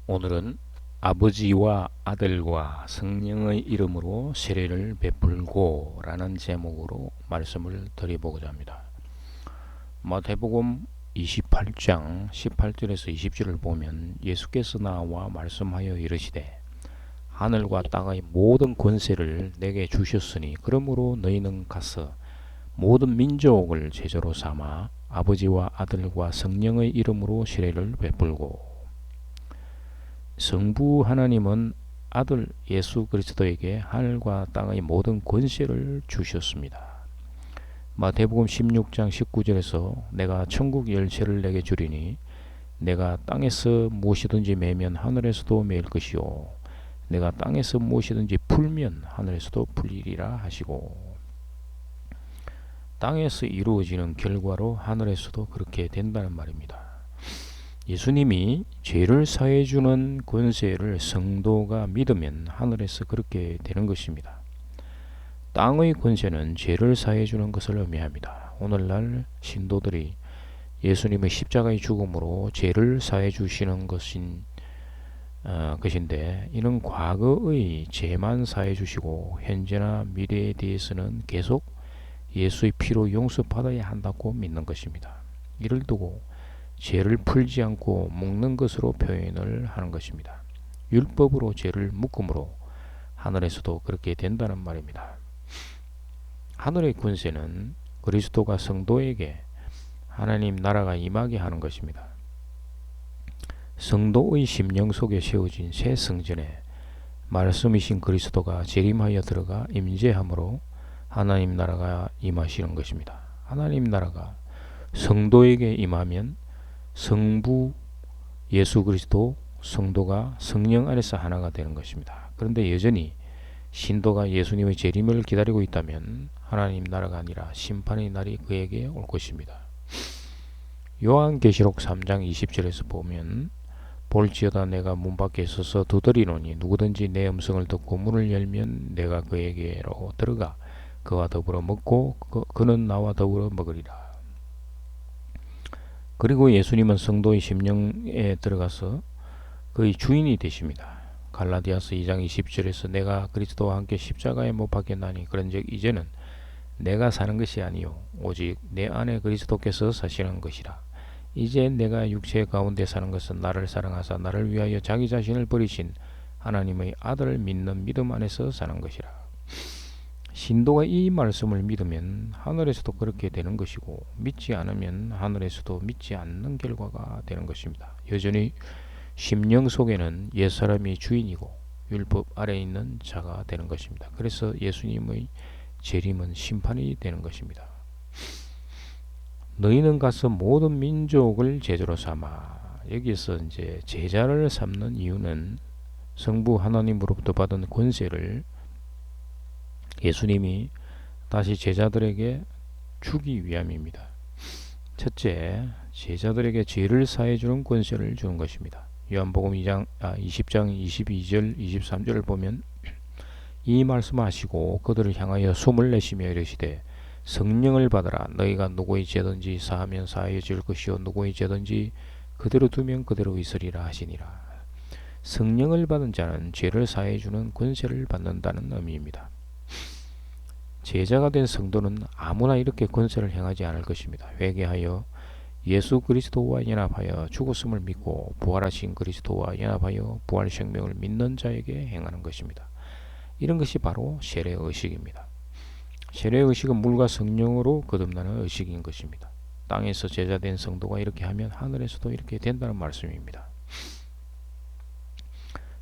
오늘은 아버지와 아들과 성령의 이름으로 세례를 베풀고 라는 제목으로 말씀을 드려보고자 합니다. 마태복음 28장 18절에서 20절을 보면 예수께서 나와 말씀하여 이르시되 하늘과 땅의 모든 권세를 내게 주셨으니 그러므로 너희는 가서 모든 민족을 제자로 삼아 아버지와 아들과 성령의 이름으로 세례를 베풀고, 성부 하나님은 아들 예수 그리스도에게 하늘과 땅의 모든 권세를 주셨습니다. 마태복음 16장 19절에서 내가 천국 열쇠를 내게 주리니 내가 땅에서 무엇이든지 매면 하늘에서도 매일 것이요 내가 땅에서 무엇이든지 풀면 하늘에서도 풀리리라 하시고, 땅에서 이루어지는 결과로 하늘에서도 그렇게 된다는 말입니다. 예수님이 죄를 사해주는 권세를 성도가 믿으면 하늘에서 그렇게 되는 것입니다. 땅의 권세는 죄를 사해주는 것을 의미합니다. 오늘날 신도들이 예수님의 십자가의 죽음으로 죄를 사해주시는 것인데, 이는 과거의 죄만 사해주시고 현재나 미래에 대해서는 계속 예수의 피로 용서받아야 한다고 믿는 것입니다. 이를 두고 죄를 풀지 않고 묶는 것으로 표현을 하는 것입니다. 율법으로 죄를 묶음으로 하늘에서도 그렇게 된다는 말입니다. 하늘의 권세는 그리스도가 성도에게 하나님 나라가 임하게 하는 것입니다. 성도의 심령 속에 세워진 새 성전에 말씀이신 그리스도가 재림하여 들어가 임재함으로 하나님 나라가 임하시는 것입니다. 하나님 나라가 성도에게 임하면 성부 예수 그리스도, 성도가 성령 안에서 하나가 되는 것입니다. 그런데 여전히 신도가 예수님의 재림을 기다리고 있다면 하나님 나라가 아니라 심판의 날이 그에게 올 것입니다. 요한계시록 3장 20절에서 보면 볼지어다 내가 문 밖에 서서 두드리노니 누구든지 내 음성을 듣고 문을 열면 내가 그에게로 들어가 그와 더불어 먹고 그는 나와 더불어 먹으리라. 그리고 예수님은 성도의 심령에 들어가서 그의 주인이 되십니다. 갈라디아서 2장 20절에서 내가 그리스도와 함께 십자가에 못 박혔나니 그런즉 이제는 내가 사는 것이 아니요 오직 내 안에 그리스도께서 사시는 것이라. 이제 내가 육체 가운데 사는 것은 나를 사랑하사 나를 위하여 자기 자신을 버리신 하나님의 아들을 믿는 믿음 안에서 사는 것이라. 신도가 이 말씀을 믿으면 하늘에서도 그렇게 되는 것이고, 믿지 않으면 하늘에서도 믿지 않는 결과가 되는 것입니다. 여전히 심령 속에는 옛사람이 주인이고 율법 아래에 있는 자가 되는 것입니다. 그래서 예수님의 재림은 심판이 되는 것입니다. 너희는 가서 모든 민족을 제자로 삼아, 여기서 이제 제자를 삼는 이유는 성부 하나님으로부터 받은 권세를 예수님이 다시 제자들에게 주기 위함입니다. 첫째, 제자들에게 죄를 사해주는 권세를 주는 것입니다. 요한복음 20장 22절 23절을 보면 이 말씀하시고 그들을 향하여 숨을 내쉬며 이르시되 성령을 받으라. 너희가 누구의 죄든지 사하면 사하여질 것이요 누구의 죄든지 그대로 두면 그대로 있으리라 하시니라. 성령을 받은 자는 죄를 사해주는 권세를 받는다는 의미입니다. 제자가 된 성도는 아무나 이렇게 권세를 행하지 않을 것입니다. 회개하여 예수 그리스도와 연합하여 죽었음을 믿고 부활하신 그리스도와 연합하여 부활 생명을 믿는 자에게 행하는 것입니다. 이런 것이 바로 세례 의식입니다. 세례 의식은 물과 성령으로 거듭나는 의식인 것입니다. 땅에서 제자된 성도가 이렇게 하면 하늘에서도 이렇게 된다는 말씀입니다.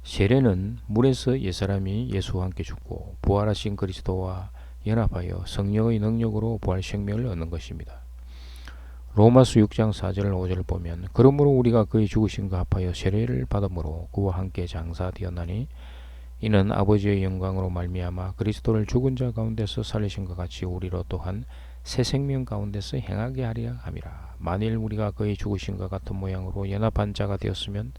세례는 물에서 옛사람이 예수와 함께 죽고 부활하신 그리스도와 연합하여 성령의 능력으로 부활 생명을 얻는 것입니다. 로마서 6장 4절 5절을 보면 그러므로 우리가 그의 죽으심과 합하여 세례를 받음으로 그와 함께 장사되었나니 이는 아버지의 영광으로 말미암아 그리스도를 죽은 자 가운데서 살리신 것 같이 우리로 또한 새 생명 가운데서 행하게 하려 함이라. 만일 우리가 그의 죽으심과 같은 모양으로 연합한 자가 되었으면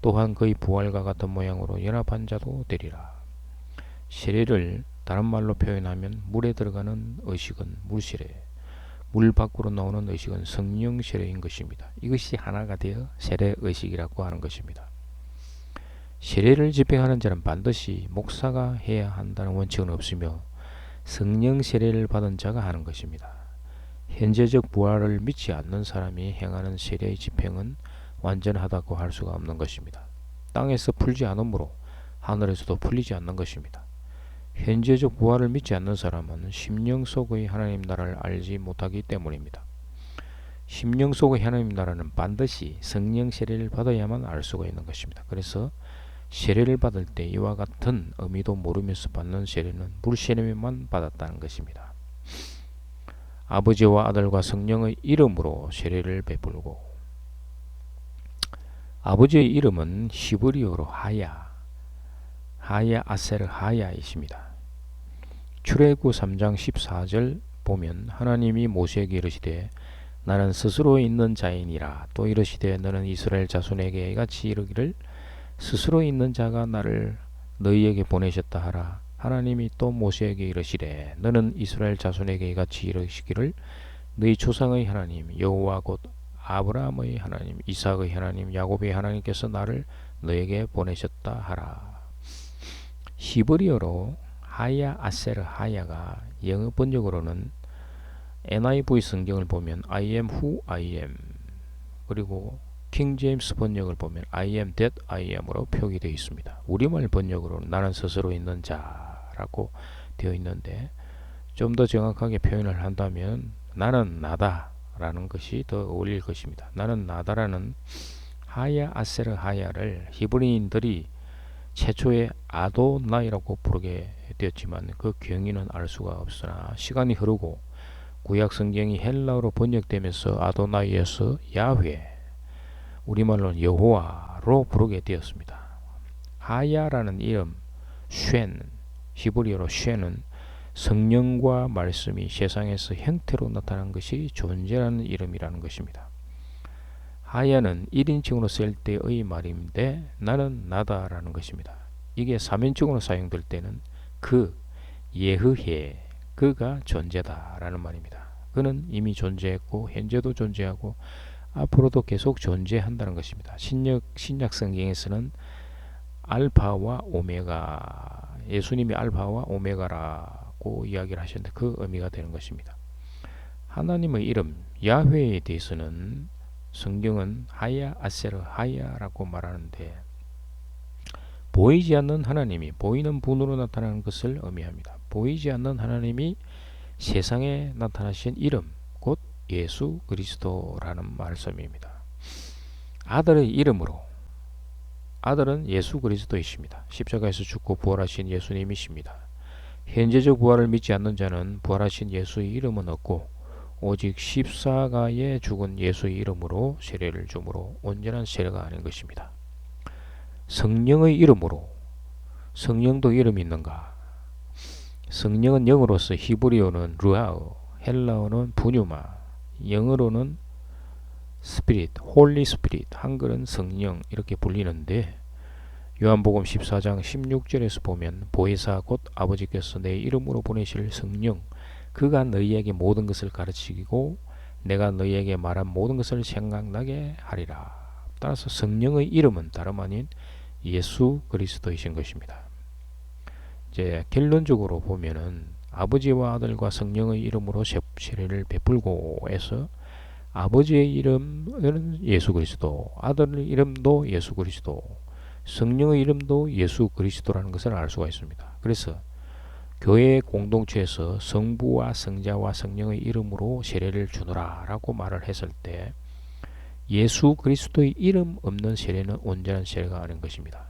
또한 그의 부활과 같은 모양으로 연합한 자도 되리라. 세례를 다른 말로 표현하면 물에 들어가는 의식은 물세례, 물 밖으로 나오는 의식은 성령 세례인 것입니다. 이것이 하나가 되어 세례 의식이라고 하는 것입니다. 세례를 집행하는 자는 반드시 목사가 해야 한다는 원칙은 없으며 성령 세례를 받은 자가 하는 것입니다. 현재적 부활을 믿지 않는 사람이 행하는 세례의 집행은 완전하다고 할 수가 없는 것입니다. 땅에서 풀지 않으므로 하늘에서도 풀리지 않는 것입니다. 현재적 부활을 믿지 않는 사람은 심령 속의 하나님 나라를 알지 못하기 때문입니다. 심령 속의 하나님 나라는 반드시 성령 세례를 받아야만 알 수가 있는 것입니다. 그래서 세례를 받을 때 이와 같은 의미도 모르면서 받는 세례는 물세례만 받았다는 것입니다. 아버지와 아들과 성령의 이름으로 세례를 베풀고, 아버지의 이름은 히브리어로 하야 아세르 하야이십니다. 출애굽 3장 14절 보면 하나님이 모세에게 이르시되 나는 스스로 있는 자이니라. 또 이르시되 너는 이스라엘 자손에게 이같이 이르기를 스스로 있는 자가 나를 너희에게 보내셨다 하라. 하나님이 또 모세에게 이르시되 너는 이스라엘 자손에게 이같이 이르시기를 너희 조상의 하나님 여호와 곧 아브라함의 하나님 이삭의 하나님 야곱의 하나님께서 나를 너에게 보내셨다 하라. 히브리어로 하야 아세르 하야가 영어 번역으로는 NIV 성경을 보면 I am who I am, 그리고 킹 제임스 번역을 보면 I am that I am으로 표기되어 있습니다. 우리말 번역으로는 나는 스스로 있는 자라고 되어 있는데 좀 더 정확하게 표현을 한다면 나는 나다 라는 것이 더 어울릴 것입니다. 나는 나다라는 하야 아세르 하야를 히브리인들이 최초에 아도나이라고 부르게 되었지만 그 경위는 알 수가 없으나 시간이 흐르고 구약 성경이 헬라어로 번역되면서 아도나이에서 야훼, 우리말로는 여호와로 부르게 되었습니다. 하야라는 이름, 쉔, 히브리어로 쉔은 성령과 말씀이 세상에서 형태로 나타난 것이 존재하는 이름이라는 것입니다. 하야는 1인칭으로 쓸 때의 말인데 나는 나다라는 것입니다. 이게 3인칭으로 사용될 때는 그, 예흐해, 그가 존재다라는 말입니다. 그는 이미 존재했고 현재도 존재하고 앞으로도 계속 존재한다는 것입니다. 신약 성경에서는 알파와 오메가, 예수님이 알파와 오메가라고 이야기를 하셨는데 그 의미가 되는 것입니다. 하나님의 이름 야훼에 대해서는 성경은 하야 아세르 하야라고 말하는데 보이지 않는 하나님이 보이는 분으로 나타나는 것을 의미합니다. 보이지 않는 하나님이 세상에 나타나신 이름 곧 예수 그리스도라는 말씀입니다. 아들의 이름으로, 아들은 예수 그리스도이십니다. 십자가에서 죽고 부활하신 예수님이십니다. 현재적 부활을 믿지 않는 자는 부활하신 예수의 이름은 없고 오직 십자가에 죽은 예수의 이름으로 세례를 주므로 온전한 세례가 아닌 것입니다. 성령의 이름으로, 성령도 이름이 있는가? 성령은 영어로서 히브리어는 루아어, 헬라어는 부뉴마, 영어로는 스피릿, 홀리 스피릿, 한글은 성령 이렇게 불리는데 요한복음 14장 16절에서 보면 보혜사 곧 아버지께서 내 이름으로 보내실 성령 그가 너희에게 모든 것을 가르치고 내가 너희에게 말한 모든 것을 생각나게 하리라. 따라서 성령의 이름은 다름 아닌 예수 그리스도이신 것입니다. 이제 결론적으로 보면은 아버지와 아들과 성령의 이름으로 세례를 베풀고 해서 아버지의 이름은 예수 그리스도, 아들의 이름도 예수 그리스도, 성령의 이름도 예수 그리스도라는 것을 알 수가 있습니다. 그래서 교회 공동체에서 성부와 성자와 성령의 이름으로 세례를 주노라 라고 말을 했을 때 예수 그리스도의 이름 없는 세례는 온전한 세례가 아닌 것입니다.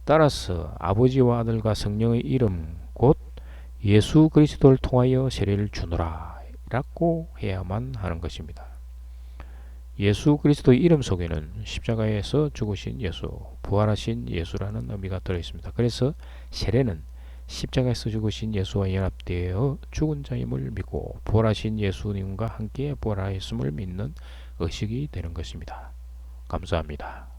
따라서 아버지와 아들과 성령의 이름 곧 예수 그리스도를 통하여 세례를 주노라 라고 해야만 하는 것입니다. 예수 그리스도의 이름 속에는 십자가에서 죽으신 예수, 부활하신 예수라는 의미가 들어있습니다. 그래서 세례는 십자가에서 죽으신 예수와 연합되어 죽은 자임을 믿고 부활하신 예수님과 함께 부활하였음을 믿는 의식이 되는 것입니다. 감사합니다.